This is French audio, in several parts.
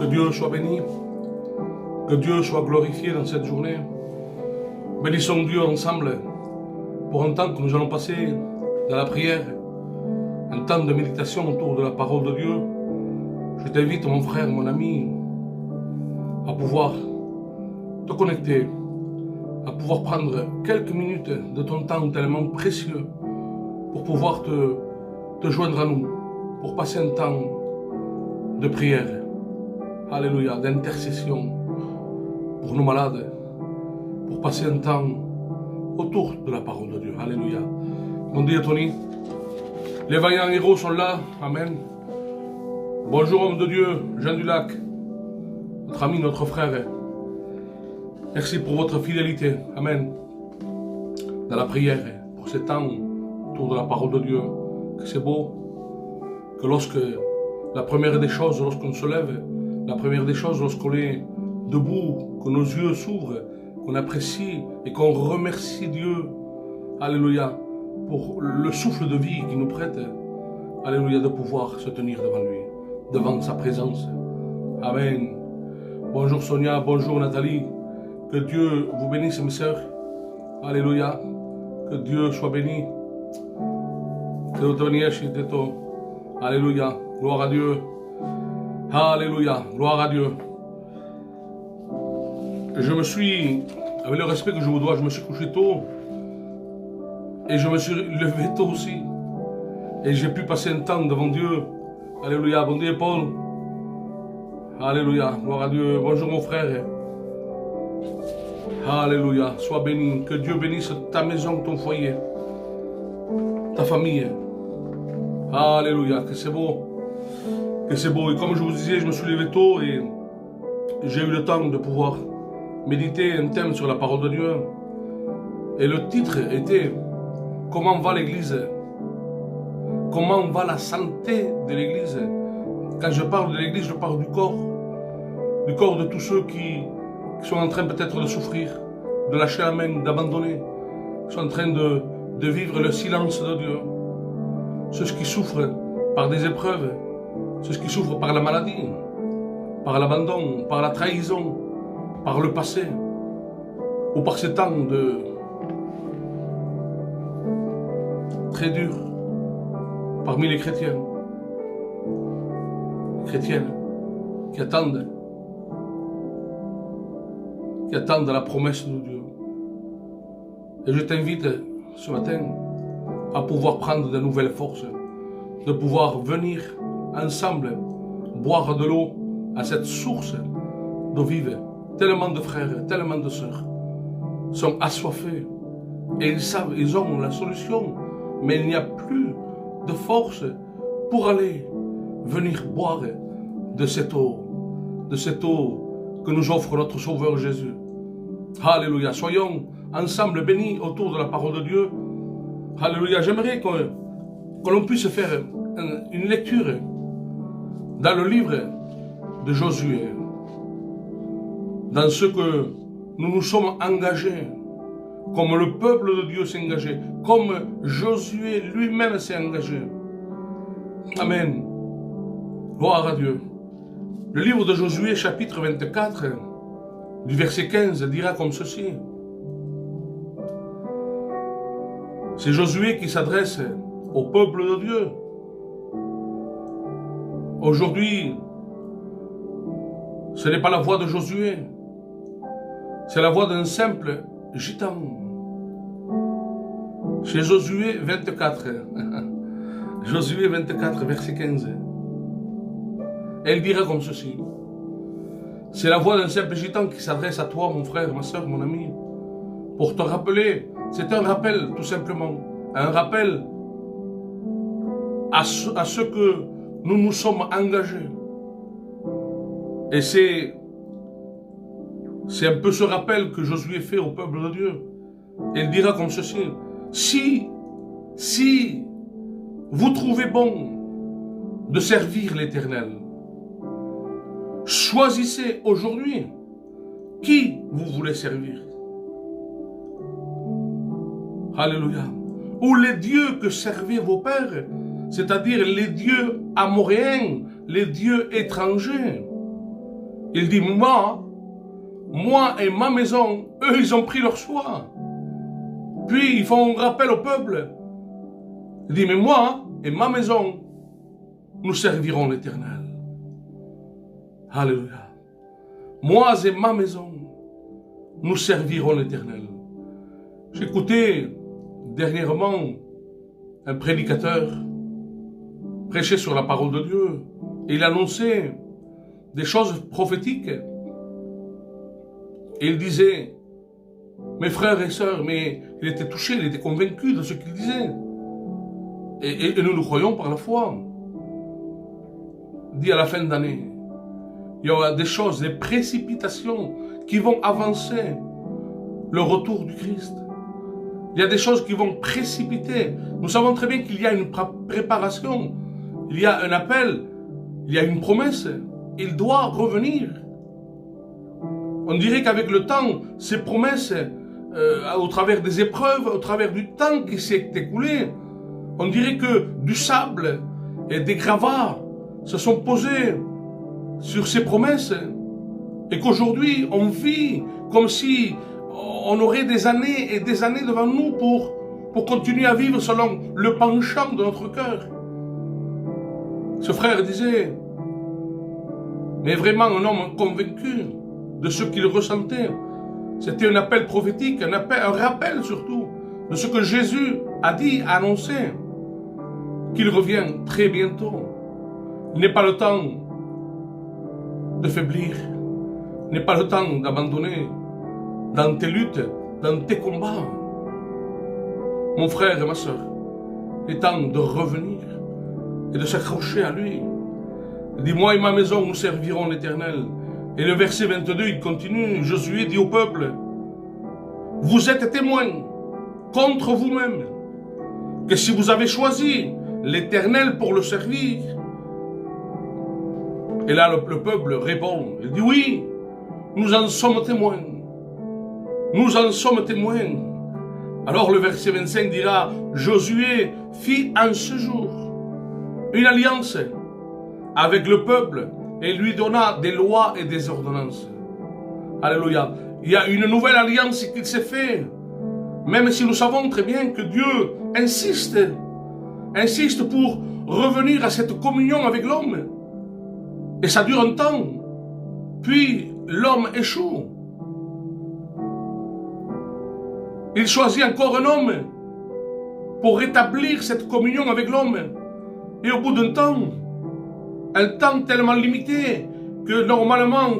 Que Dieu soit béni, que Dieu soit glorifié dans cette journée. Bénissons Dieu ensemble pour un temps que nous allons passer dans la prière, un temps de méditation autour de la parole de Dieu. Je t'invite, mon frère, mon ami, à pouvoir te connecter, à pouvoir prendre quelques minutes de ton temps tellement précieux pour pouvoir te joindre à nous, pour passer un temps de prière, alléluia, d'intercession pour nos malades, pour passer un temps autour de la parole de Dieu, alléluia. Bon Dieu, Tony, les vaillants héros sont là, amen. Bonjour homme de Dieu, Jean du Lac, notre ami, notre frère. Merci pour votre fidélité, amen, dans la prière, pour ces temps autour de la parole de Dieu. Que c'est beau, que lorsque la première des choses, lorsqu'on se lève, la première des choses, lorsqu'on est debout, que nos yeux s'ouvrent, qu'on apprécie et qu'on remercie Dieu, alléluia, pour le souffle de vie qu'il nous prête, alléluia, de pouvoir se tenir devant lui, devant sa présence. Amen. Bonjour Sonia, bonjour Nathalie, que Dieu vous bénisse mes sœurs, alléluia, que Dieu soit béni. Alléluia, gloire à Dieu, alléluia, gloire à Dieu. Je me suis, avec le respect que je vous dois, je me suis couché tôt et je me suis levé tôt aussi et j'ai pu passer un temps devant Dieu. Alléluia, bon Dieu Paul, alléluia, gloire à Dieu. Bonjour mon frère, alléluia, sois béni, que Dieu bénisse ta maison, ton foyer, ta famille. Alléluia, que c'est beau, que c'est beau. Et comme je vous disais, je me suis levé tôt et j'ai eu le temps de pouvoir méditer un thème sur la parole de Dieu. Et le titre était « Comment va l'Église ?» Comment va la santé de l'Église? Quand je parle de l'Église, je parle du corps de tous ceux qui sont en train peut-être de souffrir, de lâcher la main, d'abandonner, qui sont en train de vivre le silence de Dieu. Ceux qui souffrent par des épreuves, ceux qui souffrent par la maladie, par l'abandon, par la trahison, par le passé, ou par ces temps très durs parmi les chrétiens, chrétiennes qui attendent la promesse de Dieu. Et je t'invite ce matin à pouvoir prendre de nouvelles forces, de pouvoir venir ensemble boire de l'eau à cette source d'eau vive. Tellement de frères, tellement de sœurs sont assoiffés et ils savent, ils ont la solution, mais il n'y a plus de force pour aller venir boire de cette eau que nous offre notre Sauveur Jésus. Alléluia, soyons ensemble bénis autour de la parole de Dieu. Alléluia, j'aimerais que l'on puisse faire une lecture dans le livre de Josué, dans ce que nous nous sommes engagés, comme le peuple de Dieu s'est engagé, comme Josué lui-même s'est engagé. Amen. Gloire à Dieu. Le livre de Josué, chapitre 24, du verset 15, dira comme ceci. C'est Josué qui s'adresse au peuple de Dieu. Aujourd'hui, ce n'est pas la voix de Josué, c'est la voix d'un simple gitan. Chez Josué 24, Josué 24, verset 15. Elle dira comme ceci. C'est la voix d'un simple gitan qui s'adresse à toi, mon frère, ma soeur, mon ami, pour te rappeler. C'est un rappel, tout simplement. Un rappel à ce que nous nous sommes engagés. Et c'est un peu ce rappel que Josué fait au peuple de Dieu. Il dira comme ceci. Si vous trouvez bon de servir l'Éternel, choisissez aujourd'hui qui vous voulez servir. Alléluia. Ou les dieux que servaient vos pères, c'est-à-dire les dieux amoréens, les dieux étrangers. Il dit, moi et ma maison, eux, ils ont pris leur choix. Puis, ils font un rappel au peuple. Il dit, mais moi et ma maison, nous servirons l'Éternel. Alléluia. Moi et ma maison, nous servirons l'Éternel. J'écoutais dernièrement un prédicateur prêcher sur la parole de Dieu. Et il annonçait des choses prophétiques. Et il disait, mes frères et sœurs, mais il était touché, il était convaincu de ce qu'il disait. Et nous le croyons par la foi. Il dit à la fin d'année, il y aura des choses, des précipitations qui vont avancer le retour du Christ. Il y a des choses qui vont précipiter. Nous savons très bien qu'il y a une préparation, il y a un appel, il y a une promesse. Il doit revenir. On dirait qu'avec le temps, ces promesses, au travers des épreuves, au travers du temps qui s'est écoulé, on dirait que du sable et des gravats se sont posés sur ces promesses et qu'aujourd'hui on vit comme si on aurait des années et des années devant nous pour continuer à vivre selon le penchant de notre cœur. Ce frère disait, mais vraiment un homme convaincu de ce qu'il ressentait. C'était un appel prophétique, un rappel surtout de ce que Jésus a dit, a annoncé, qu'il revient très bientôt. Il n'est pas le temps de faiblir, il n'est pas le temps d'abandonner dans tes luttes, dans tes combats. Mon frère et ma soeur, il est temps de revenir et de s'accrocher à lui. Il dit, moi et ma maison, nous servirons l'Éternel. Et le verset 22, il continue, Josué dit au peuple, vous êtes témoins contre vous-même, que si vous avez choisi l'Éternel pour le servir. Et là, le peuple répond, il dit, oui, nous en sommes témoins. Nous en sommes témoins. Alors le verset 25 dira, Josué fit en ce jour une alliance avec le peuple et lui donna des lois et des ordonnances. Alléluia. Il y a une nouvelle alliance qui s'est faite. Même si nous savons très bien que Dieu insiste pour revenir à cette communion avec l'homme. Et ça dure un temps. Puis l'homme échoue. Il choisit encore un homme pour rétablir cette communion avec l'homme. Et au bout d'un temps tellement limité que normalement,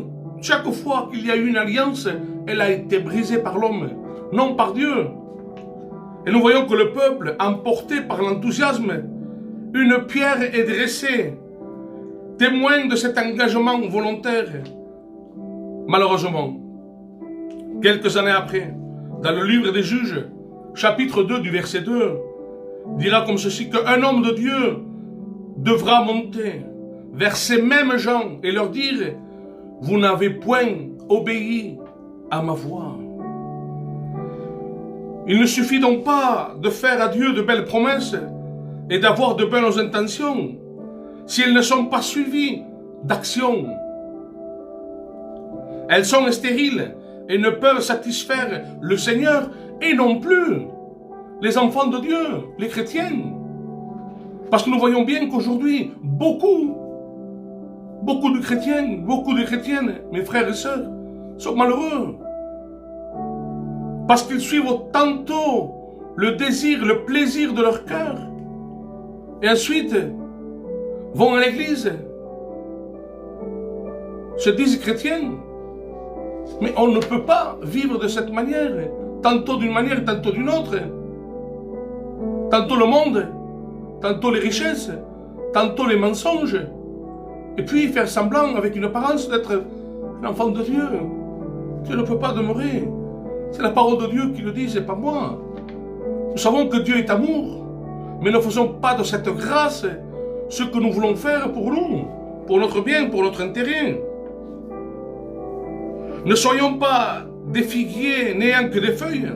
chaque fois qu'il y a eu une alliance, elle a été brisée par l'homme, non par Dieu. Et nous voyons que le peuple, emporté par l'enthousiasme, une pierre est dressée, témoin de cet engagement volontaire. Malheureusement, quelques années après, dans le livre des Juges, chapitre 2 du verset 2, dira comme ceci, qu'un homme de Dieu devra monter vers ces mêmes gens et leur dire, vous n'avez point obéi à ma voix. Il ne suffit donc pas de faire à Dieu de belles promesses et d'avoir de bonnes intentions si elles ne sont pas suivies d'action. Elles sont stériles et ne peuvent satisfaire le Seigneur et non plus les enfants de Dieu, les chrétiens. Parce que nous voyons bien qu'aujourd'hui, beaucoup de chrétiens, beaucoup de chrétiennes, mes frères et sœurs, sont malheureux. Parce qu'ils suivent tantôt le désir, le plaisir de leur cœur. Et ensuite, vont à l'église, se disent chrétiens. Mais on ne peut pas vivre de cette manière, tantôt d'une manière, tantôt d'une autre. Tantôt le monde, tantôt les richesses, tantôt les mensonges. Et puis faire semblant avec une apparence d'être un enfant de Dieu. Dieu ne peut pas demeurer. C'est la parole de Dieu qui le dit, c'est pas moi. Nous savons que Dieu est amour, mais ne faisons pas de cette grâce ce que nous voulons faire pour nous, pour notre bien, pour notre intérêt. Ne soyons pas des figuiers n'ayant que des feuilles,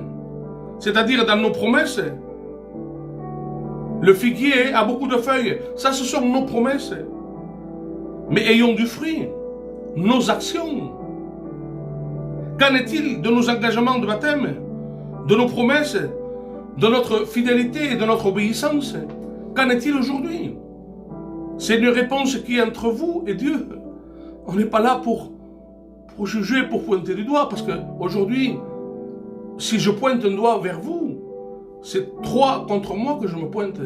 c'est-à-dire dans nos promesses. Le figuier a beaucoup de feuilles, ça ce sont nos promesses. Mais ayons du fruit, nos actions? Qu'en est-il de nos engagements de baptême, de nos promesses, de notre fidélité et de notre obéissance? Qu'en est-il aujourd'hui? C'est une réponse qui est entre vous et Dieu. On n'est pas là pour juger, pour pointer du doigt, parce qu'aujourd'hui, si je pointe un doigt vers vous, c'est 3 contre moi que je me pointe.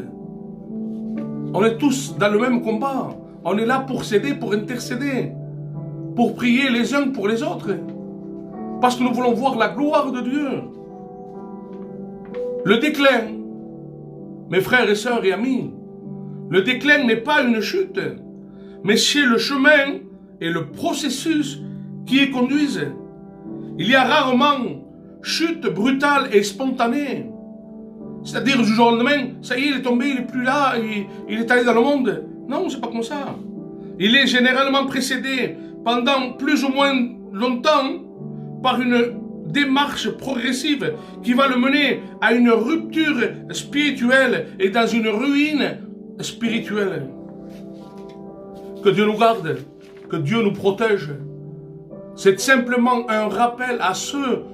On est tous dans le même combat. On est là pour s'aider, pour intercéder, pour prier les uns pour les autres, parce que nous voulons voir la gloire de Dieu. Le déclin, mes frères et sœurs et amis, le déclin n'est pas une chute, mais c'est le chemin et le processus qui y conduisent. Il y a rarement chute brutale et spontanée. C'est-à-dire du jour au lendemain, ça y est, il est tombé, il n'est plus là, il est allé dans le monde. Non, c'est pas comme ça. Il est généralement précédé pendant plus ou moins longtemps par une démarche progressive qui va le mener à une rupture spirituelle et dans une ruine spirituelle. Que Dieu nous garde, que Dieu nous protège. C'est simplement un rappel à ceux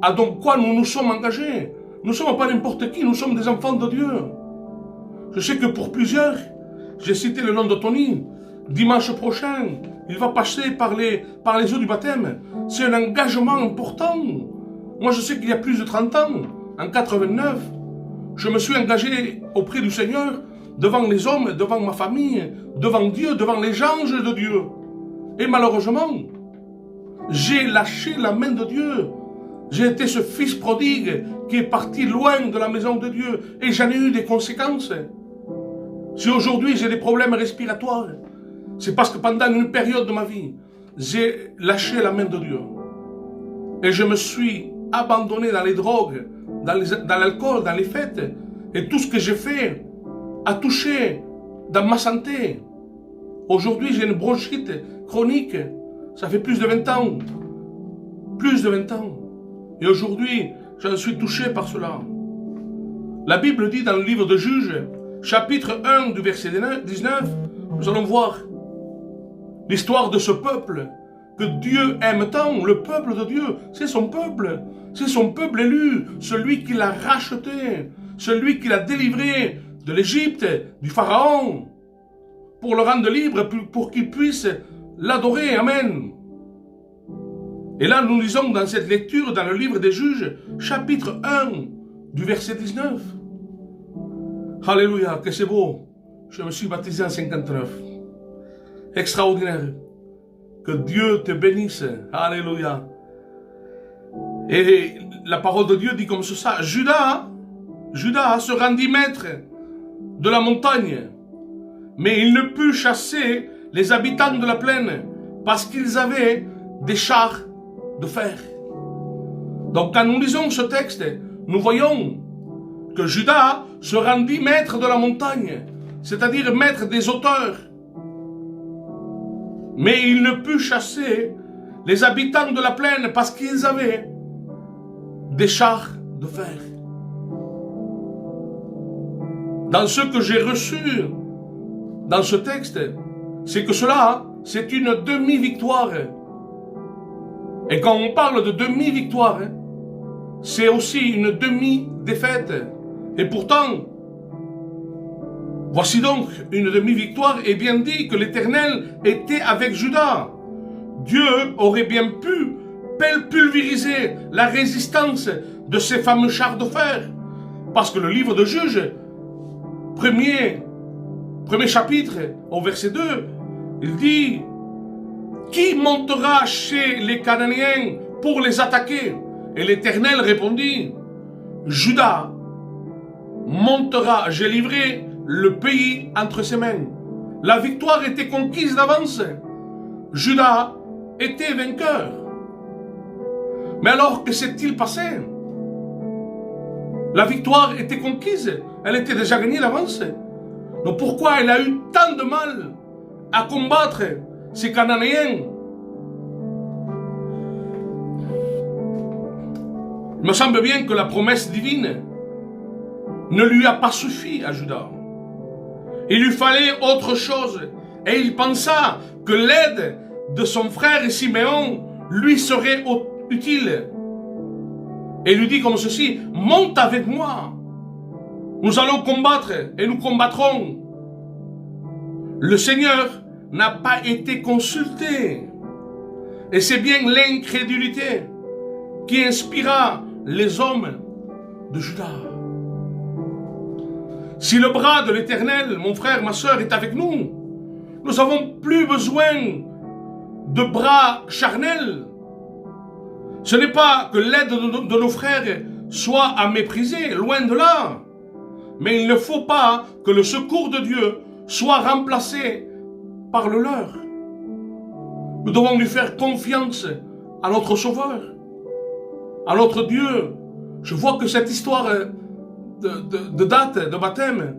à donc quoi nous nous sommes engagés. Nous ne sommes pas n'importe qui, nous sommes des enfants de Dieu. Je sais que pour plusieurs, j'ai cité le nom de Tony, dimanche prochain, il va passer par les eaux du baptême. C'est un engagement important. Moi, je sais qu'il y a plus de 30 ans, en 89, je me suis engagé auprès du Seigneur, devant les hommes, devant ma famille, devant Dieu, devant les anges de Dieu. Et malheureusement, j'ai lâché la main de Dieu. J'ai été ce fils prodigue qui est parti loin de la maison de Dieu et j'en ai eu des conséquences. Si aujourd'hui j'ai des problèmes respiratoires, c'est parce que pendant une période de ma vie, j'ai lâché la main de Dieu. Et je me suis abandonné dans les drogues, dans l'alcool, dans les fêtes. Et tout ce que j'ai fait a touché dans ma santé. Aujourd'hui, j'ai une bronchite chronique. Ça fait plus de 20 ans. Plus de 20 ans. Et aujourd'hui, j'en suis touché par cela. La Bible dit dans le livre de Juges, chapitre 1 du verset 19, nous allons voir l'histoire de ce peuple que Dieu aime tant, le peuple de Dieu. C'est son peuple élu, celui qui l'a racheté, celui qui l'a délivré de l'Égypte, du Pharaon, pour le rendre libre, pour qu'il puisse l'adorer. Amen. Et là, nous lisons dans cette lecture, dans le livre des Juges, chapitre 1, du verset 19. Alléluia, que c'est beau. Je me suis baptisé en 59. Extraordinaire. Que Dieu te bénisse. Alléluia. Et la parole de Dieu dit comme ça, Judas se rendit maître de la montagne, mais il ne put chasser les habitants de la plaine parce qu'ils avaient des chars de fer. Donc quand nous lisons ce texte, nous voyons que Judas se rendit maître de la montagne, c'est-à-dire maître des hauteurs. Mais il ne put chasser les habitants de la plaine parce qu'ils avaient des chars de fer. Dans ce que j'ai reçu dans ce texte, c'est que cela, c'est une demi-victoire. Et quand on parle de demi-victoire, c'est aussi une demi-défaite. Et pourtant, voici donc une demi-victoire, et bien dit que l'Éternel était avec Judas. Dieu aurait bien pu pulvériser la résistance de ces fameux chars de fer. Parce que le livre de Juges, premier chapitre, au verset 2, il dit: qui montera chez les Cananéens pour les attaquer? Et l'Éternel répondit: Judas montera, j'ai livré le pays entre ses mains. La victoire était conquise d'avance. Judas était vainqueur. Mais alors, que s'est-il passé? La victoire était conquise, elle était déjà gagnée d'avance. Donc pourquoi il a eu tant de mal à combattre ces Cananéens? Il me semble bien que la promesse divine ne lui a pas suffi à Judas. Il lui fallait autre chose. Et il pensa que l'aide de son frère Siméon lui serait utile. Et lui dit comme ceci, monte avec moi. Nous allons combattre et nous combattrons. Le Seigneur n'a pas été consulté. Et c'est bien l'incrédulité qui inspira les hommes de Juda. Si le bras de l'Éternel, mon frère, ma soeur, est avec nous, nous n'avons plus besoin de bras charnels. Ce n'est pas que l'aide de nos frères soit à mépriser, loin de là. Mais il ne faut pas que le secours de Dieu soit remplacé par le leur. Nous devons lui faire confiance à notre Sauveur, à notre Dieu. Je vois que cette histoire de date, de baptême,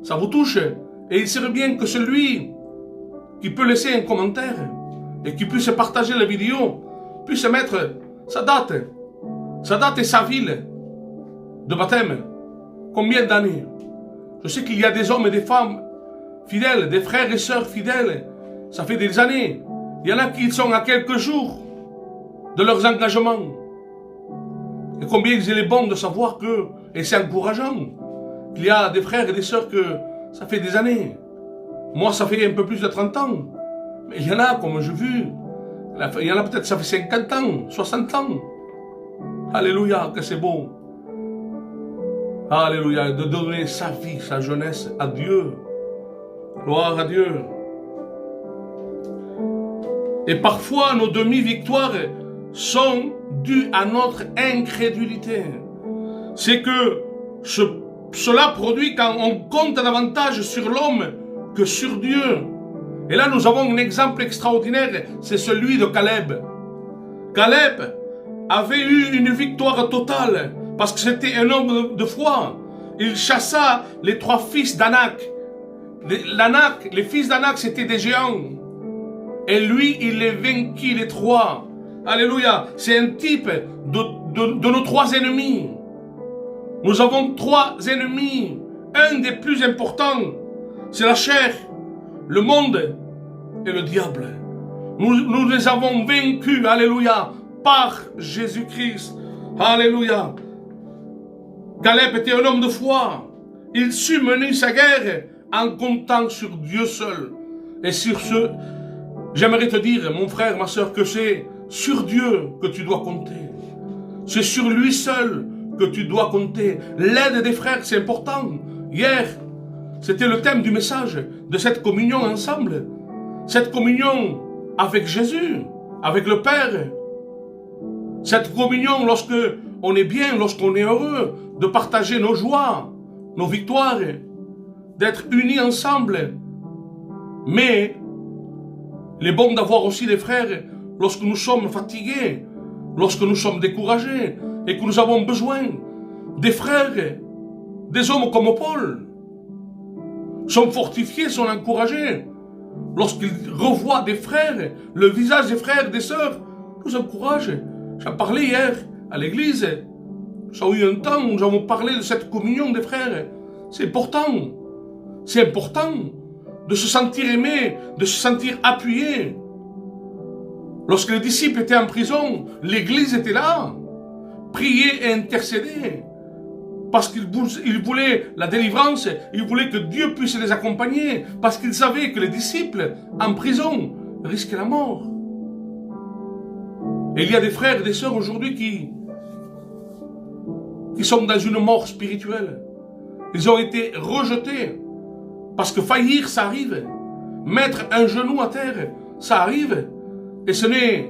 ça vous touche. Et il serait bien que celui qui peut laisser un commentaire et qui puisse partager la vidéo, puisse mettre sa date et sa ville de baptême. Combien d'années? Je sais qu'il y a des hommes et des femmes fidèles, des frères et sœurs fidèles. Ça fait des années. Il y en a qui sont à quelques jours de leurs engagements. Et combien il est bon de savoir que, et c'est encourageant, qu'il y a des frères et des sœurs que ça fait des années. Moi, ça fait un peu plus de 30 ans. Mais il y en a, comme j'ai vu, il y en a peut-être ça fait 50 ans, 60 ans. Alléluia, que c'est beau. Alléluia, de donner sa vie, sa jeunesse à Dieu. Gloire à Dieu. Et parfois, nos demi-victoires sont dues à notre incrédulité. C'est que cela produit quand on compte davantage sur l'homme que sur Dieu. Et là, nous avons un exemple extraordinaire, c'est celui de Caleb. Caleb avait eu une victoire totale, parce que c'était un homme de foi. Il chassa les 3 fils d'Anak. Les fils d'Anak, c'était des géants. Et lui, il les vainquit, les 3. Alléluia. C'est un type de nos 3 ennemis. Nous avons 3 ennemis. Un des plus importants, c'est la chair, le monde et le diable. Nous les avons vaincus, alléluia, par Jésus-Christ. Alléluia. Caleb était un homme de foi. Il sut mener sa guerre en comptant sur Dieu seul. Et sur ce, j'aimerais te dire, mon frère, ma soeur, que c'est sur Dieu que tu dois compter. C'est sur lui seul que tu dois compter. L'aide des frères, c'est important. Hier, c'était le thème du message de cette communion ensemble. Cette communion avec Jésus, avec le Père. Cette communion lorsque on est bien, lorsqu'on est heureux, de partager nos joies, nos victoires, d'être unis ensemble. Mais il est bon d'avoir aussi des frères lorsque nous sommes fatigués, lorsque nous sommes découragés et que nous avons besoin des frères, des hommes comme Paul, sont fortifiés, sont encouragés. Lorsqu'ils revoient des frères, le visage des frères, des sœurs, nous encourage. J'en parlais hier à l'église. Ça a eu un temps où nous avons parlé de cette communion des frères. C'est important. C'est important de se sentir aimé, de se sentir appuyé. Lorsque les disciples étaient en prison, l'église était là. Prier et intercéder. Parce qu'ils voulaient la délivrance, ils voulaient que Dieu puisse les accompagner, parce qu'ils savaient que les disciples, en prison, risquaient la mort. Et il y a des frères et des sœurs aujourd'hui qui sont dans une mort spirituelle. Ils ont été rejetés, parce que faillir, ça arrive. Mettre un genou à terre, ça arrive. Et ce n'est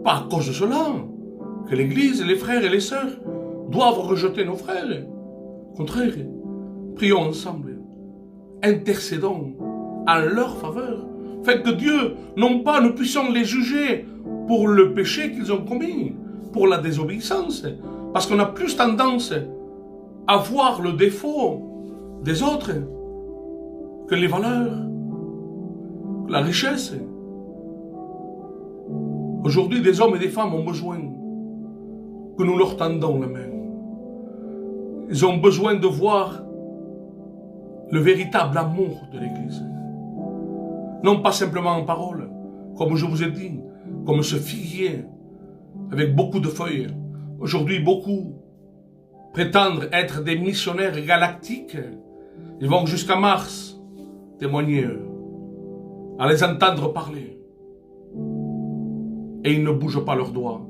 pas à cause de cela que l'Église, les frères et les sœurs, doivent rejeter nos frères. Au contraire, prions ensemble, intercédons en leur faveur, afin que Dieu, non pas nous puissions les juger pour le péché qu'ils ont commis, pour la désobéissance, parce qu'on a plus tendance à voir le défaut des autres que les valeurs, que la richesse. Aujourd'hui, des hommes et des femmes ont besoin que nous leur tendons la main. Ils ont besoin de voir le véritable amour de l'Église. Non pas simplement en parole, comme je vous ai dit, comme ce figuier, avec beaucoup de feuilles. Aujourd'hui, beaucoup prétendent être des missionnaires galactiques. Ils vont jusqu'à Mars témoigner, à les entendre parler. Et ils ne bougent pas leurs doigts.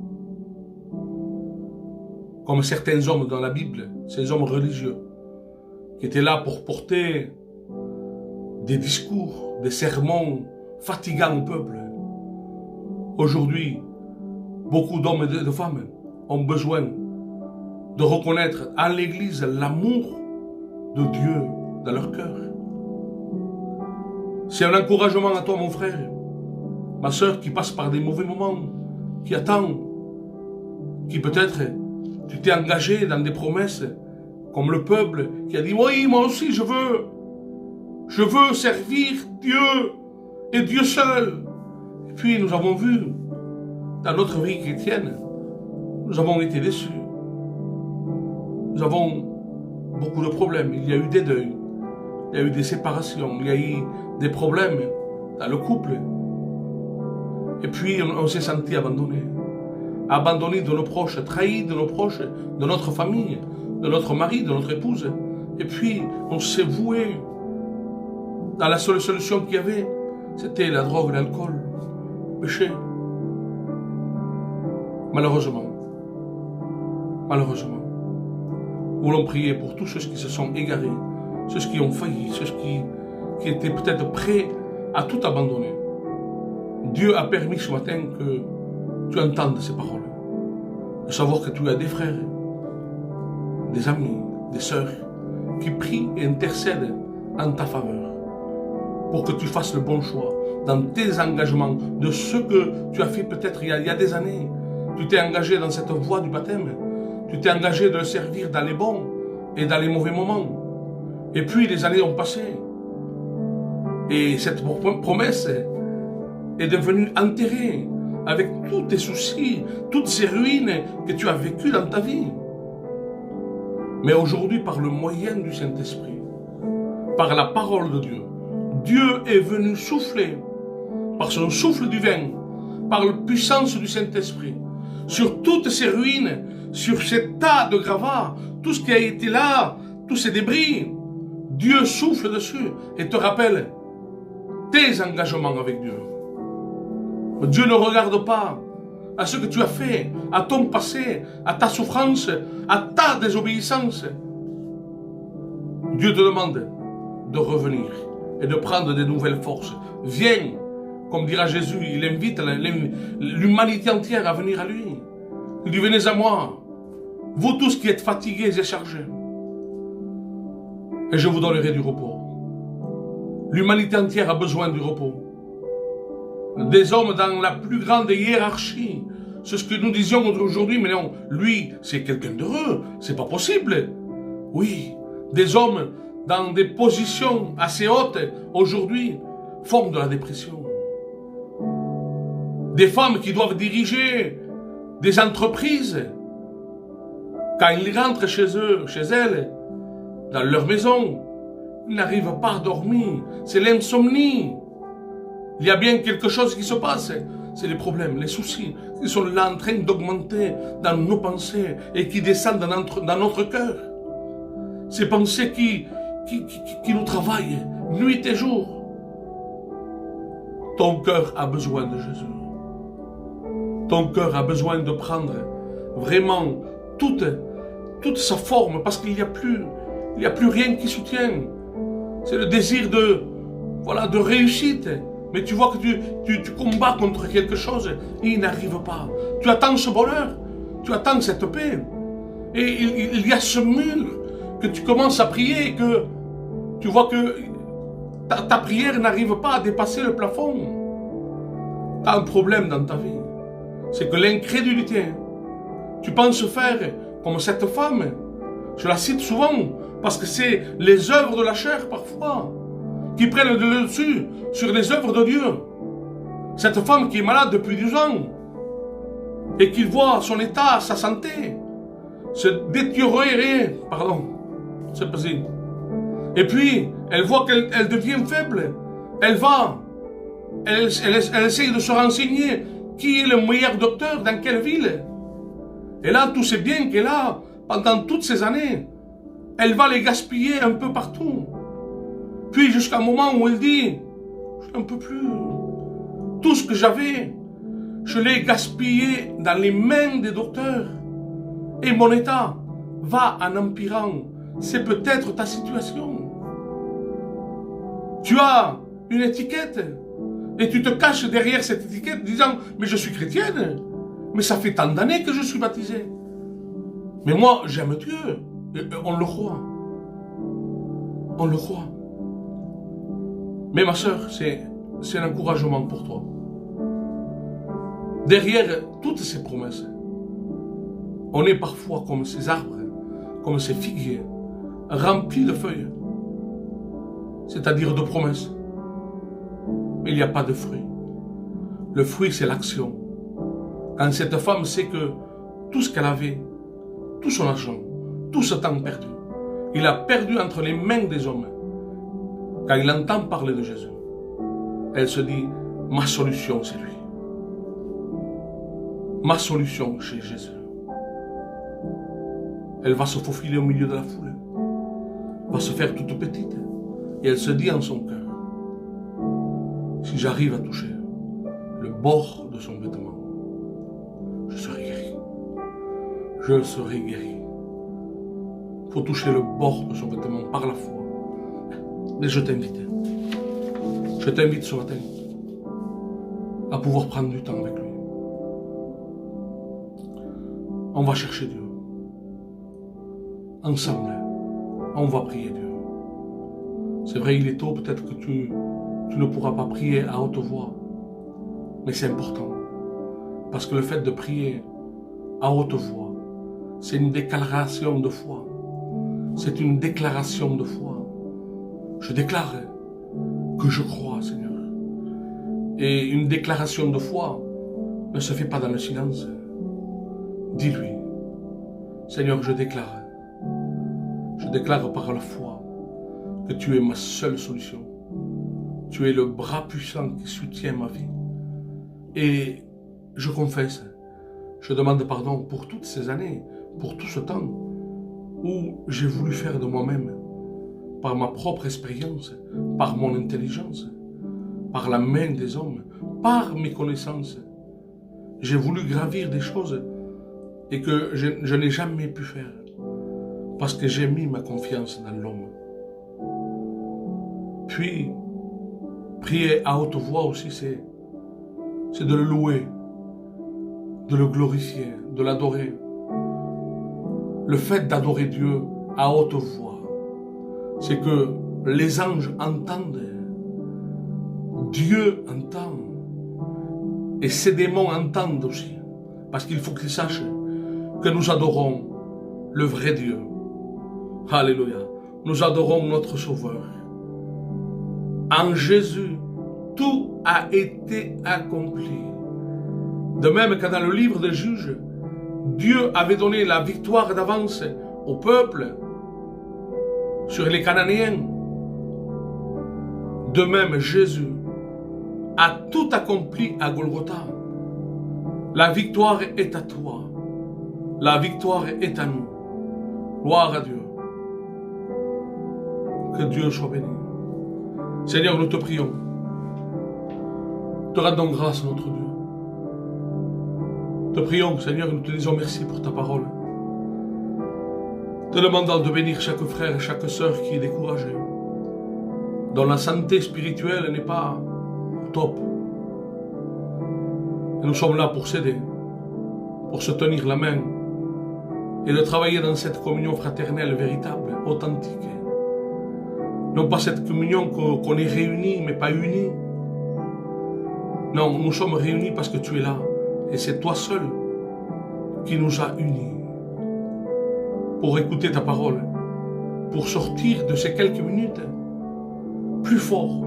Comme certains hommes dans la Bible, ces hommes religieux, qui étaient là pour porter des discours, des sermons fatigants au peuple. Aujourd'hui, beaucoup d'hommes et de femmes ont besoin de reconnaître en l'Église l'amour de Dieu dans leur cœur. C'est un encouragement à toi, mon frère, ma sœur, qui passe par des mauvais moments, qui attend, qui peut-être tu t'es engagé dans des promesses, comme le peuple qui a dit « Oui, moi aussi je veux servir Dieu et Dieu seul. » Et puis nous avons vu, dans notre vie chrétienne, nous avons été déçus. Nous avons beaucoup de problèmes. Il y a eu des deuils, il y a eu des séparations, il y a eu des problèmes dans le couple. Et puis on s'est senti abandonné. Abandonné de nos proches, trahi de nos proches, de notre famille, de notre mari, de notre épouse. Et puis on s'est voué dans la seule solution qu'il y avait, c'était la drogue, l'alcool, le péché. Malheureusement, nous voulons prier pour tous ceux qui se sont égarés, ceux qui ont failli, ceux qui étaient peut-être prêts à tout abandonner. Dieu a permis ce matin que tu entendes ces paroles, de savoir que tu as des frères, des amis, des sœurs, qui prient et intercèdent en ta faveur, pour que tu fasses le bon choix dans tes engagements, de ce que tu as fait peut-être il y a des années. Tu t'es engagé dans cette voie du baptême, tu t'es engagé de le servir dans les bons et dans les mauvais moments. Et puis les années ont passé, et cette promesse est devenue enterrée, avec tous tes soucis, toutes ces ruines que tu as vécues dans ta vie. Mais aujourd'hui, par le moyen du Saint-Esprit, par la parole de Dieu, Dieu est venu souffler, par son souffle divin, par la puissance du Saint-Esprit, sur toutes ces ruines, sur ces tas de gravats, tout ce qui a été là, tous ces débris. Dieu souffle dessus et te rappelle tes engagements avec Dieu. Dieu ne regarde pas à ce que tu as fait, à ton passé, à ta souffrance, à ta désobéissance. Dieu te demande de revenir et de prendre de nouvelles forces. Viens, comme dira Jésus, il invite l'humanité entière à venir à lui. Il dit, venez à moi, vous tous qui êtes fatigués et chargés, et je vous donnerai du repos. L'humanité entière a besoin du repos. Des hommes dans la plus grande hiérarchie, c'est ce que nous disions aujourd'hui, mais non, lui, c'est quelqu'un d'heureux, c'est pas possible. Oui, des hommes dans des positions assez hautes, aujourd'hui, font de la dépression. Des femmes qui doivent diriger des entreprises, quand ils rentrent chez eux, chez elles, dans leur maison, ils n'arrivent pas à dormir, c'est l'insomnie. Il y a bien quelque chose qui se passe, c'est les problèmes, les soucis, qui sont là en train d'augmenter dans nos pensées et qui descendent dans notre cœur. Ces pensées qui nous travaillent nuit et jour. Ton cœur a besoin de Jésus. Ton cœur a besoin de prendre vraiment toute sa forme, parce qu'il n'y a plus rien qui soutient. C'est le désir de réussite. Mais tu vois que tu combats contre quelque chose et il n'arrive pas. Tu attends ce bonheur, tu attends cette paix. Et il y a ce mur que tu commences à prier et que tu vois que ta prière n'arrive pas à dépasser le plafond. Tu as un problème dans ta vie. C'est que l'incrédulité, tu penses faire comme cette femme. Je la cite souvent parce que c'est les œuvres de la chair parfois qui prennent le dessus sur les œuvres de Dieu. Cette femme qui est malade depuis 10 ans et qui voit son état, sa santé se détériorer, c'est possible. Et puis, elle voit qu'elle devient faible. Elle va Elle essaye de se renseigner qui est le meilleur docteur dans quelle ville. Et là, tous ces biens qu'elle a pendant toutes ces années, elle va les gaspiller un peu partout. Puis jusqu'à un moment où elle dit, je n'en peux plus. Tout ce que j'avais, je l'ai gaspillé dans les mains des docteurs. Et mon état va en empirant. C'est peut-être ta situation. Tu as une étiquette et tu te caches derrière cette étiquette disant « Mais je suis chrétienne, mais ça fait tant d'années que je suis baptisé. Mais moi, j'aime Dieu. » On le croit. On le croit. Mais ma sœur, c'est un encouragement pour toi. Derrière toutes ces promesses, on est parfois comme ces arbres, comme ces figuiers, remplis de feuilles, c'est-à-dire de promesses. Mais il n'y a pas de fruit. Le fruit, c'est l'action. Quand cette femme sait que tout ce qu'elle avait, tout son argent, tout ce temps perdu, il a perdu entre les mains des hommes. Quand il entend parler de Jésus, elle se dit, ma solution, c'est lui. Ma solution, c'est Jésus. Elle va se faufiler au milieu de la foule, va se faire toute petite, et elle se dit en son cœur, si j'arrive à toucher le bord de son vêtement, je serai guéri. Je serai guéri. Il faut toucher le bord de son vêtement par la foi. Mais je t'invite ce matin à pouvoir prendre du temps avec lui. On va chercher Dieu. Ensemble, on va prier Dieu. C'est vrai, il est tôt, peut-être que tu ne pourras pas prier à haute voix. Mais c'est important. Parce que le fait de prier à haute voix, c'est une déclaration de foi. C'est une déclaration de foi. Je déclare que je crois, Seigneur. Et une déclaration de foi ne se fait pas dans le silence. Dis-lui, Seigneur, je déclare par la foi que tu es ma seule solution. Tu es le bras puissant qui soutient ma vie. Et je confesse, je demande pardon pour toutes ces années, pour tout ce temps où j'ai voulu faire de moi-même, par ma propre expérience, par mon intelligence, par la main des hommes, par mes connaissances. J'ai voulu gravir des choses et que je n'ai jamais pu faire parce que j'ai mis ma confiance dans l'homme. Puis, prier à haute voix aussi, c'est de le louer, de le glorifier, de l'adorer. Le fait d'adorer Dieu à haute voix, c'est que les anges entendent, Dieu entend, et ces démons entendent aussi, parce qu'il faut qu'ils sachent que nous adorons le vrai Dieu. Alléluia. Nous adorons notre Sauveur. En Jésus, tout a été accompli. De même que dans le livre des Juges, Dieu avait donné la victoire d'avance au peuple sur les Cananéens. De même, Jésus a tout accompli à Golgotha. La victoire est à toi. La victoire est à nous. Gloire à Dieu. Que Dieu soit béni. Seigneur, nous te prions. Te rendons grâce, notre Dieu. Te prions, Seigneur, nous te disons merci pour ta parole. Te demandant de bénir chaque frère et chaque sœur qui est découragé, dont la santé spirituelle n'est pas au top. Et nous sommes là pour s'aider, pour se tenir la main et de travailler dans cette communion fraternelle véritable, authentique. Non pas cette communion qu'on est réunis mais pas unis. Non, nous sommes réunis parce que tu es là. Et c'est toi seul qui nous a unis pour écouter ta parole, pour sortir de ces quelques minutes plus fort,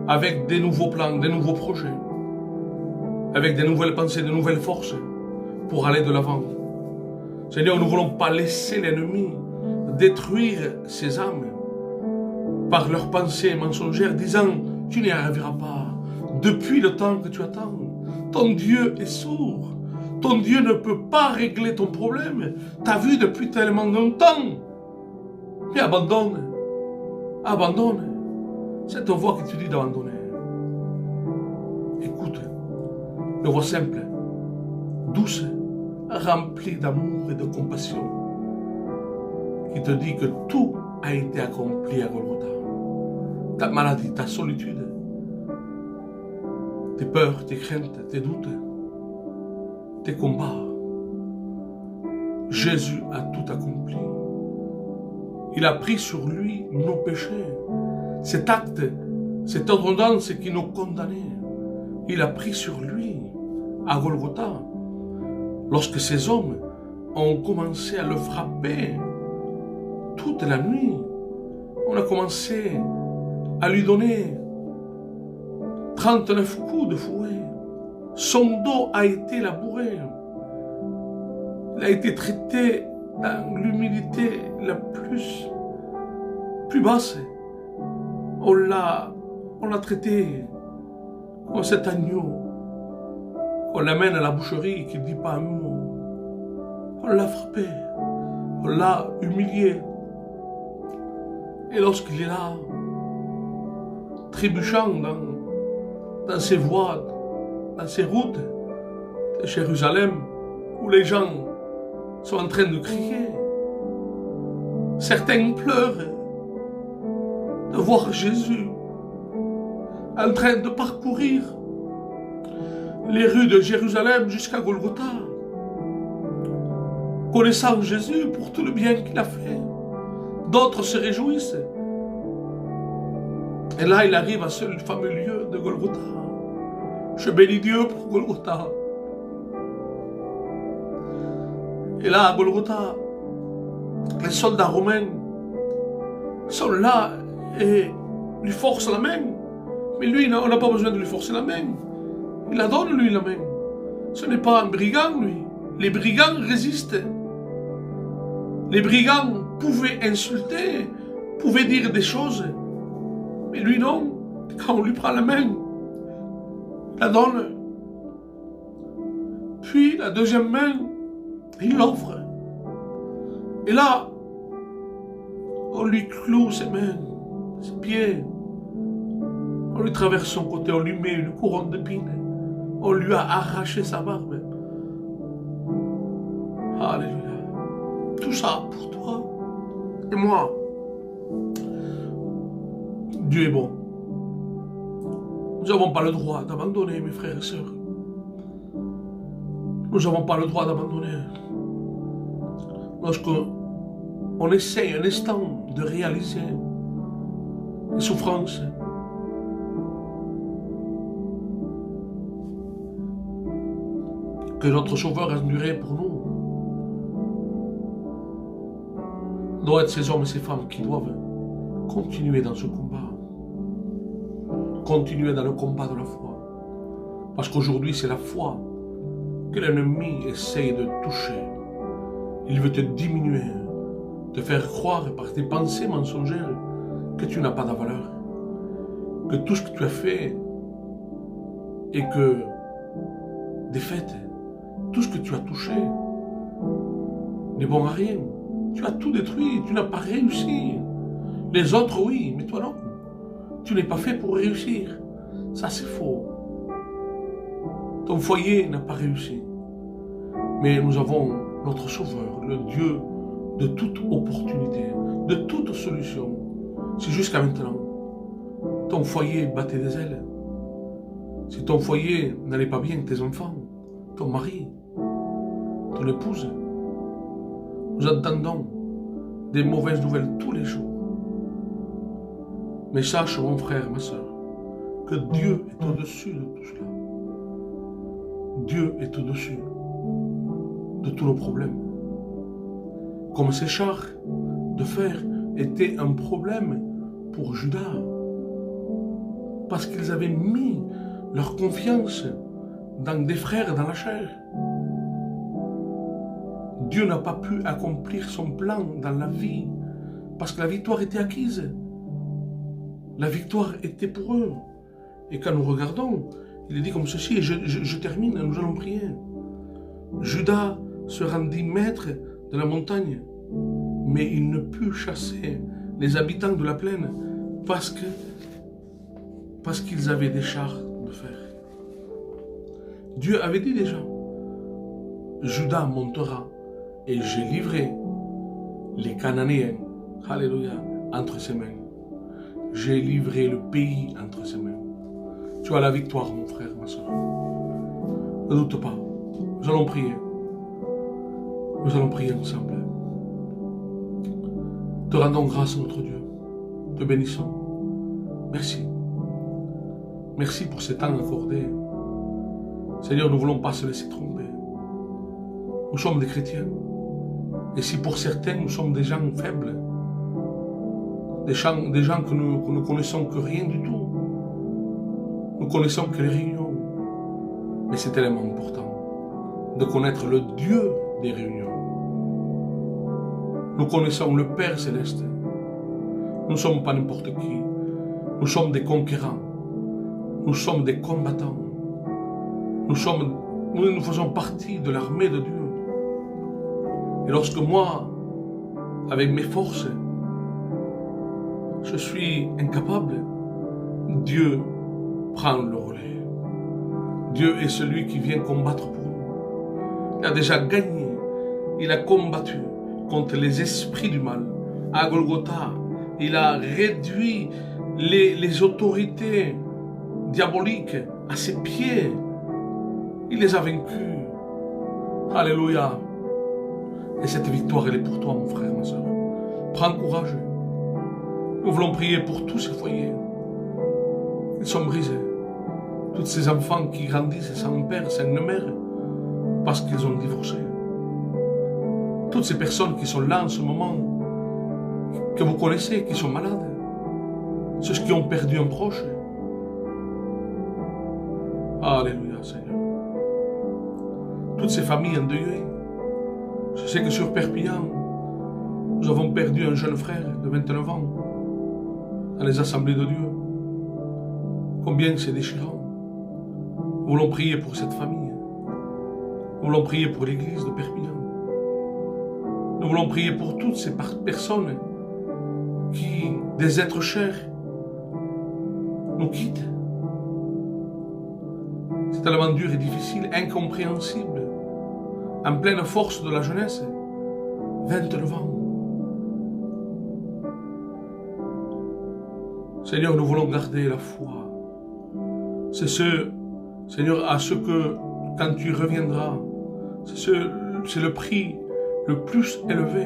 avec des nouveaux plans, des nouveaux projets, avec des nouvelles pensées, de nouvelles forces, pour aller de l'avant. Seigneur, nous ne voulons pas laisser l'ennemi détruire ces âmes par leurs pensées mensongères, disant « Tu n'y arriveras pas, depuis le temps que tu attends. Ton Dieu est sourd. Ton Dieu ne peut pas régler ton problème. Tu as vu depuis tellement longtemps. Mais abandonne. Abandonne. C'est ta voix qui te dit d'abandonner. Écoute, une voix simple, douce, remplie d'amour et de compassion, qui te dit que tout a été accompli à Golgotha. Ta maladie, ta solitude, tes peurs, tes craintes, tes doutes, tes combats. Jésus a tout accompli. Il a pris sur lui nos péchés. Cet acte, cette ordonnance qui nous condamnait, il a pris sur lui, à Golgotha, lorsque ces hommes ont commencé à le frapper toute la nuit. On a commencé à lui donner 39 coups de fouet. Son dos a été labouré. Il a été traité dans l'humilité la plus basse. On l'a traité comme cet agneau qu'on l'amène à la boucherie et qui ne dit pas un mot. On l'a frappé, on l'a humilié. Et lorsqu'il est là, trébuchant dans ses voies, dans ses routes de Jérusalem, où les gens sont en train de crier, certains pleurent de voir Jésus en train de parcourir les rues de Jérusalem jusqu'à Golgotha, connaissant Jésus pour tout le bien qu'il a fait. D'autres se réjouissent. Et là, il arrive à ce fameux lieu de Golgotha. Je bénis Dieu pour Golgotha. Et là, à Golgotha, les soldats romains sont là et lui forcent la main. Mais lui, on n'a pas besoin de lui forcer la main. Il la donne, lui, la main. Ce n'est pas un brigand, lui. Les brigands résistent. Les brigands pouvaient insulter, pouvaient dire des choses. Mais lui, non. Quand on lui prend la main, il la donne. Puis, la deuxième main, il l'offre. Et là, on lui cloue ses mains, ses pieds. On lui traverse son côté, on lui met une couronne d'épines. On lui a arraché sa barbe. Alléluia. Tout ça pour toi et moi. Dieu est bon. Nous n'avons pas le droit d'abandonner, mes frères et sœurs. Nous n'avons pas le droit d'abandonner. Lorsqu'on essaye un instant de réaliser les souffrances, que notre Sauveur a enduré pour nous, doit être ces hommes et ces femmes qui doivent continuer dans ce combat. Continuer dans le combat de la foi. Parce qu'aujourd'hui, c'est la foi que l'ennemi essaye de toucher. Il veut te diminuer, te faire croire par tes pensées mensongères que tu n'as pas de valeur. Que tout ce que tu as fait et que défaite, tout ce que tu as touché n'est bon à rien. Tu as tout détruit, tu n'as pas réussi. Les autres, oui, mais toi non. Tu n'es pas fait pour réussir. Ça, c'est faux. Ton foyer n'a pas réussi. Mais nous avons notre Sauveur, le Dieu de toute opportunité, de toute solution. C'est jusqu'à maintenant. Ton foyer battait des ailes. Si ton foyer n'allait pas bien, tes enfants, ton mari, ton épouse, nous entendons des mauvaises nouvelles tous les jours. Mais sache, mon frère, ma soeur, que Dieu est au-dessus de tout cela. Dieu est au-dessus de tous nos problèmes. Comme ces chars de fer étaient un problème pour Judas, parce qu'ils avaient mis leur confiance dans des frères dans la chair. Dieu n'a pas pu accomplir son plan dans la vie, parce que la victoire était acquise. La victoire était pour eux. Et quand nous regardons, il est dit comme ceci, et je termine, nous allons prier. Judas se rendit maître de la montagne, mais il ne put chasser les habitants de la plaine parce qu'ils avaient des chars de fer. Dieu avait dit déjà, Judas montera et j'ai livré les Cananéens, alléluia, entre ses mains. J'ai livré le pays entre ses mains. Tu as la victoire, mon frère, ma soeur. Ne doute pas. Nous allons prier. Nous allons prier ensemble. Te rendons grâce, notre Dieu. Te bénissons. Merci. Merci pour ces temps accordés. Seigneur, nous ne voulons pas se laisser tromper. Nous sommes des chrétiens. Et si pour certains, nous sommes des gens faibles, des gens que nous ne connaissons que rien du tout, nous connaissons que les réunions. Mais c'est tellement important de connaître le Dieu des réunions. Nous connaissons le Père Céleste. Nous ne sommes pas n'importe qui. Nous sommes des conquérants. Nous sommes des combattants. Nous faisons partie de l'armée de Dieu. Et lorsque moi, avec mes forces, je suis incapable, Dieu prend le relais. Dieu est celui qui vient combattre pour nous. Il a déjà gagné. Il a combattu contre les esprits du mal. À Golgotha, il a réduit les autorités diaboliques à ses pieds. Il les a vaincus. Alléluia. Et cette victoire, elle est pour toi, mon frère, ma soeur. Prends courage. Nous voulons prier pour tous ces foyers. Ils sont brisés. Tous ces enfants qui grandissent sans père, sans mère, parce qu'ils ont divorcé. Toutes ces personnes qui sont là en ce moment, que vous connaissez, qui sont malades. Ceux qui ont perdu un proche. Alléluia, Seigneur. Toutes ces familles endeuillées. Je sais que sur Perpignan, nous avons perdu un jeune frère de 29 ans dans les assemblées de Dieu. Combien c'est déchirant. Nous voulons prier pour cette famille. Nous voulons prier pour l'église de Perpignan. Nous voulons prier pour toutes ces personnes qui, des êtres chers, nous quittent. C'est tellement dur et difficile, incompréhensible. En pleine force de la jeunesse, 29 ans. Seigneur, nous voulons garder la foi. C'est Seigneur, à ce que, quand tu reviendras, c'est le prix le plus élevé.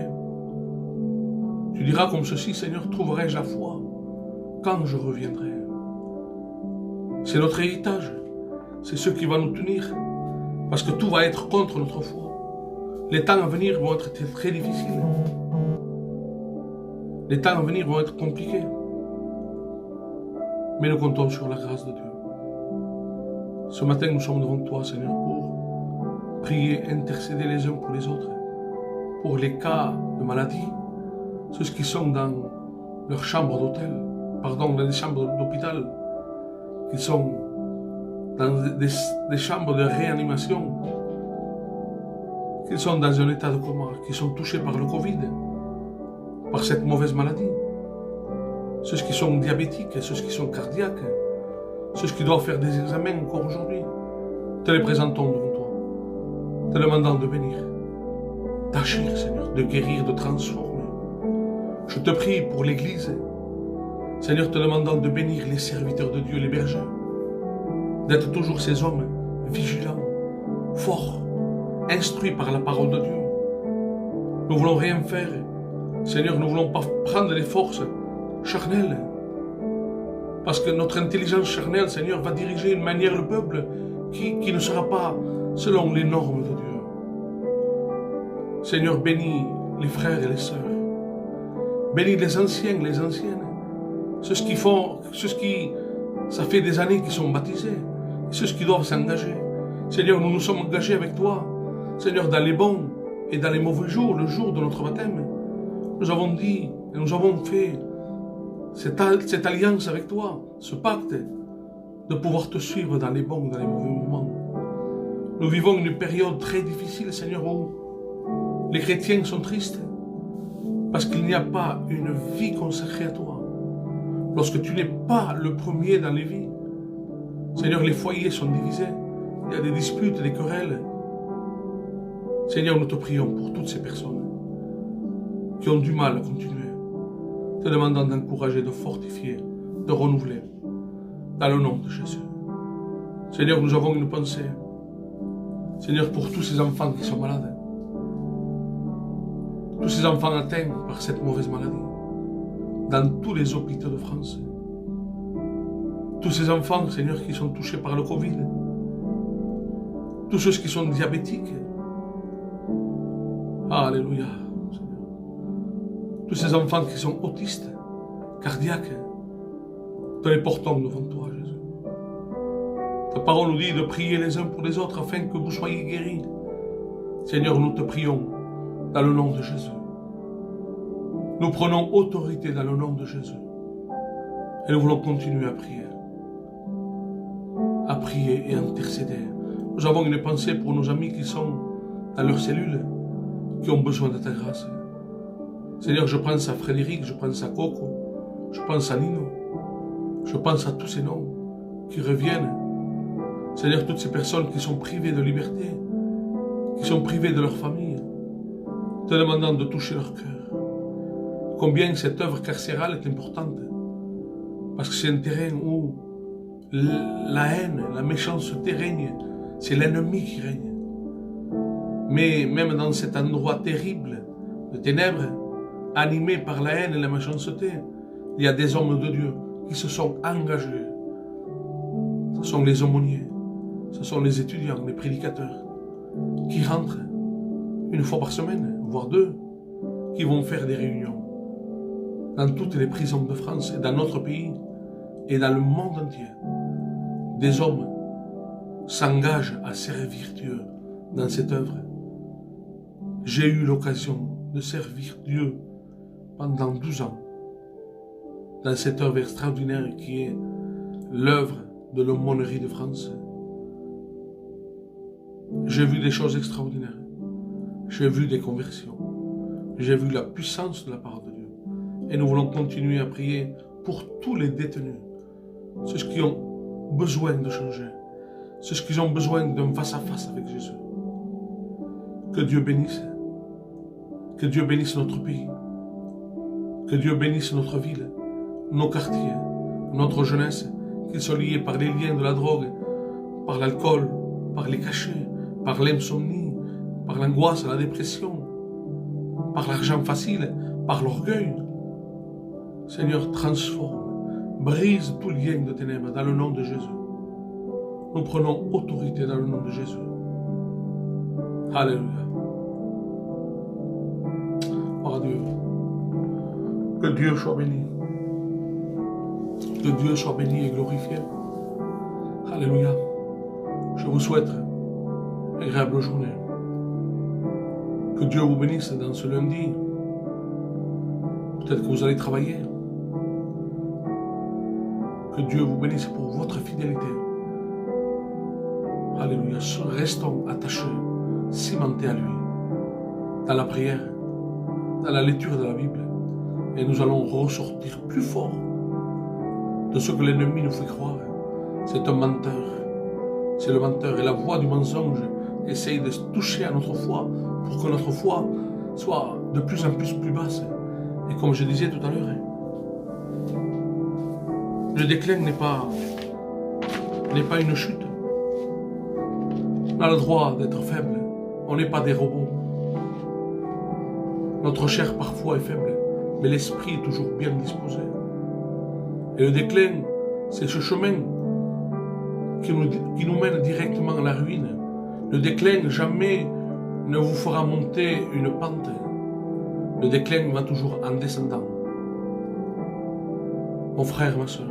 Tu diras comme ceci, Seigneur, trouverai-je la foi quand je reviendrai. C'est notre héritage. C'est ce qui va nous tenir. Parce que tout va être contre notre foi. Les temps à venir vont être très difficiles. Les temps à venir vont être compliqués. Mais nous comptons sur la grâce de Dieu. Ce matin, nous sommes devant toi, Seigneur, pour prier, intercéder les uns pour les autres. Pour les cas de maladie, ceux qui sont dans leur chambre d'hôtel, dans des chambres d'hôpital, qui sont dans des chambres de réanimation, qui sont dans un état de coma, qui sont touchés par le Covid, par cette mauvaise maladie. Ceux qui sont diabétiques, ceux qui sont cardiaques, ceux qui doivent faire des examens encore aujourd'hui, te les présentons devant toi, te demandant de bénir, d'agir, Seigneur, de guérir, de transformer. Je te prie pour l'Église, Seigneur, te demandant de bénir les serviteurs de Dieu, les bergers, d'être toujours ces hommes vigilants, forts, instruits par la parole de Dieu. Nous ne voulons rien faire, Seigneur, nous ne voulons pas prendre les forces charnelles, parce que notre intelligence charnelle, Seigneur, va diriger une manière le peuple qui ne sera pas selon les normes de Dieu. Seigneur, bénis les frères et les sœurs. Bénis les anciens, les anciennes. Ceux qui, ça fait des années qu'ils sont baptisés. Et ceux qui doivent s'engager. Seigneur, nous nous sommes engagés avec toi. Seigneur, dans les bons et dans les mauvais jours, le jour de notre baptême, nous avons dit et nous avons fait cette alliance avec toi, ce pacte de pouvoir te suivre dans les bons et dans les mauvais moments. Nous vivons une période très difficile, Seigneur, où les chrétiens sont tristes parce qu'il n'y a pas une vie consacrée à toi. Lorsque tu n'es pas le premier dans les vies, Seigneur, les foyers sont divisés, il y a des disputes, des querelles. Seigneur, nous te prions pour toutes ces personnes qui ont du mal à continuer, te demandant d'encourager, de fortifier, de renouveler, dans le nom de Jésus. Seigneur, nous avons une pensée, Seigneur, pour tous ces enfants qui sont malades, tous ces enfants atteints par cette mauvaise maladie, dans tous les hôpitaux de France, tous ces enfants, Seigneur, qui sont touchés par le Covid, tous ceux qui sont diabétiques, Alléluia, Seigneur. Tous ces enfants qui sont autistes, cardiaques, te les portons devant toi, Jésus. Ta parole nous dit de prier les uns pour les autres afin que vous soyez guéris. Seigneur, nous te prions dans le nom de Jésus. Nous prenons autorité dans le nom de Jésus. Et nous voulons continuer à prier et intercéder. Nous avons une pensée pour nos amis qui sont dans leurs cellules, qui ont besoin de ta grâce. Seigneur, je pense à Frédéric, je pense à Coco, je pense à Nino, je pense à tous ces noms qui reviennent. Seigneur, toutes ces personnes qui sont privées de liberté, qui sont privées de leur famille, te demandant de toucher leur cœur. Combien cette œuvre carcérale est importante, parce que c'est un terrain où la haine, la méchanceté règne, c'est l'ennemi qui règne. Mais même dans cet endroit terrible de ténèbres, animé par la haine et la méchanceté, il y a des hommes de Dieu qui se sont engagés. Ce sont les aumôniers, ce sont les étudiants, les prédicateurs, qui rentrent une fois par semaine, voire deux, qui vont faire des réunions dans toutes les prisons de France et dans notre pays et dans le monde entier. Des hommes s'engagent à servir Dieu dans cette œuvre. J'ai eu l'occasion de servir Dieu pendant 12 ans dans cette œuvre extraordinaire qui est l'œuvre de l'aumônerie de France. J'ai vu des choses extraordinaires. J'ai vu des conversions. J'ai vu la puissance de la parole de Dieu. Et nous voulons continuer à prier pour tous les détenus, ceux qui ont besoin de changer, ceux qui ont besoin d'un face-à-face avec Jésus. Que Dieu bénisse. Que Dieu bénisse notre pays. Que Dieu bénisse notre ville, nos quartiers, notre jeunesse, qu'ils soient liés par les liens de la drogue, par l'alcool, par les cachets, par l'insomnie, par l'angoisse, la dépression, par l'argent facile, par l'orgueil. Seigneur, transforme, brise tout lien de ténèbres dans le nom de Jésus. Nous prenons autorité dans le nom de Jésus. Alléluia. Oh Dieu. Que Dieu soit béni. Que Dieu soit béni et glorifié. Alléluia. Je vous souhaite une agréable journée. Que Dieu vous bénisse dans ce lundi. Peut-être que vous allez travailler. Que Dieu vous bénisse pour votre fidélité. Alléluia. Restons attachés, cimentés à lui, dans la prière, dans la lecture de la Bible. Et nous allons ressortir plus fort de ce que l'ennemi nous fait croire. C'est un menteur. C'est le menteur. Et la voix du mensonge essaye de toucher à notre foi pour que notre foi soit de plus en plus basse. Et comme je disais tout à l'heure, le déclin n'est pas une chute. On a le droit d'être faible. On n'est pas des robots. Notre chair parfois est faible, mais l'esprit est toujours bien disposé. Et le déclin, c'est ce chemin qui nous mène directement à la ruine. Le déclin jamais ne vous fera monter une pente. Le déclin va toujours en descendant. Mon frère, ma soeur,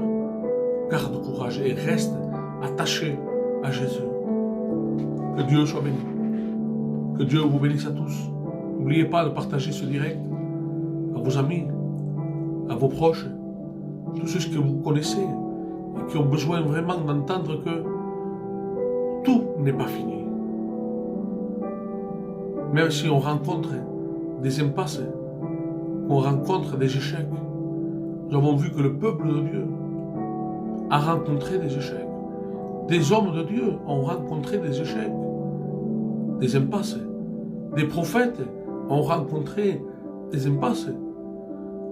garde courage et reste attaché à Jésus. Que Dieu soit béni. Que Dieu vous bénisse à tous. N'oubliez pas de partager ce direct à vos amis, à vos proches, tous ceux que vous connaissez et qui ont besoin vraiment d'entendre que tout n'est pas fini. Même si on rencontre des impasses, on rencontre des échecs, nous avons vu que le peuple de Dieu a rencontré des échecs. Des hommes de Dieu ont rencontré des échecs, des impasses. Des prophètes ont rencontré des impasses.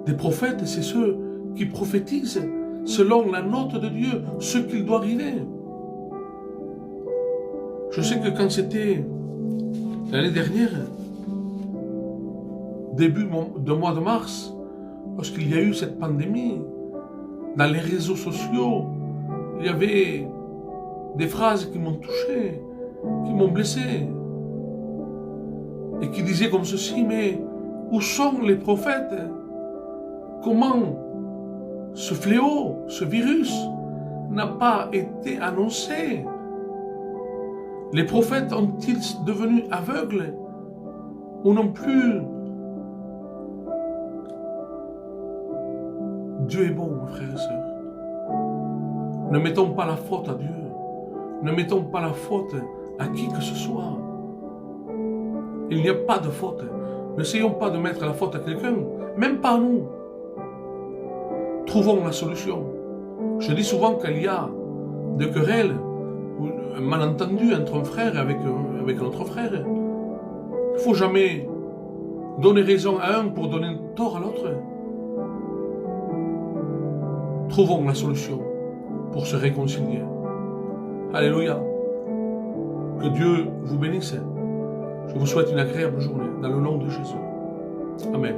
Des prophètes, c'est ceux qui prophétisent selon la note de Dieu ce qu'il doit arriver. Je sais que quand c'était l'année dernière, début de mois de mars, lorsqu'il y a eu cette pandémie, dans les réseaux sociaux, il y avait des phrases qui m'ont touché, qui m'ont blessé, et qui disaient comme ceci: mais où sont les prophètes? Comment ce fléau, ce virus, n'a pas été annoncé? Les prophètes ont-ils devenu aveugles ou non plus? Dieu est bon, mes frères et sœurs. Ne mettons pas la faute à Dieu. Ne mettons pas la faute à qui que ce soit. Il n'y a pas de faute. N'essayons pas de mettre la faute à quelqu'un, même pas à nous. Trouvons la solution. Je dis souvent qu'il y a des querelles, ou un malentendu entre un frère et avec un autre frère. Il ne faut jamais donner raison à un pour donner tort à l'autre. Trouvons la solution pour se réconcilier. Alléluia. Que Dieu vous bénisse. Je vous souhaite une agréable journée dans le nom de Jésus. Amen.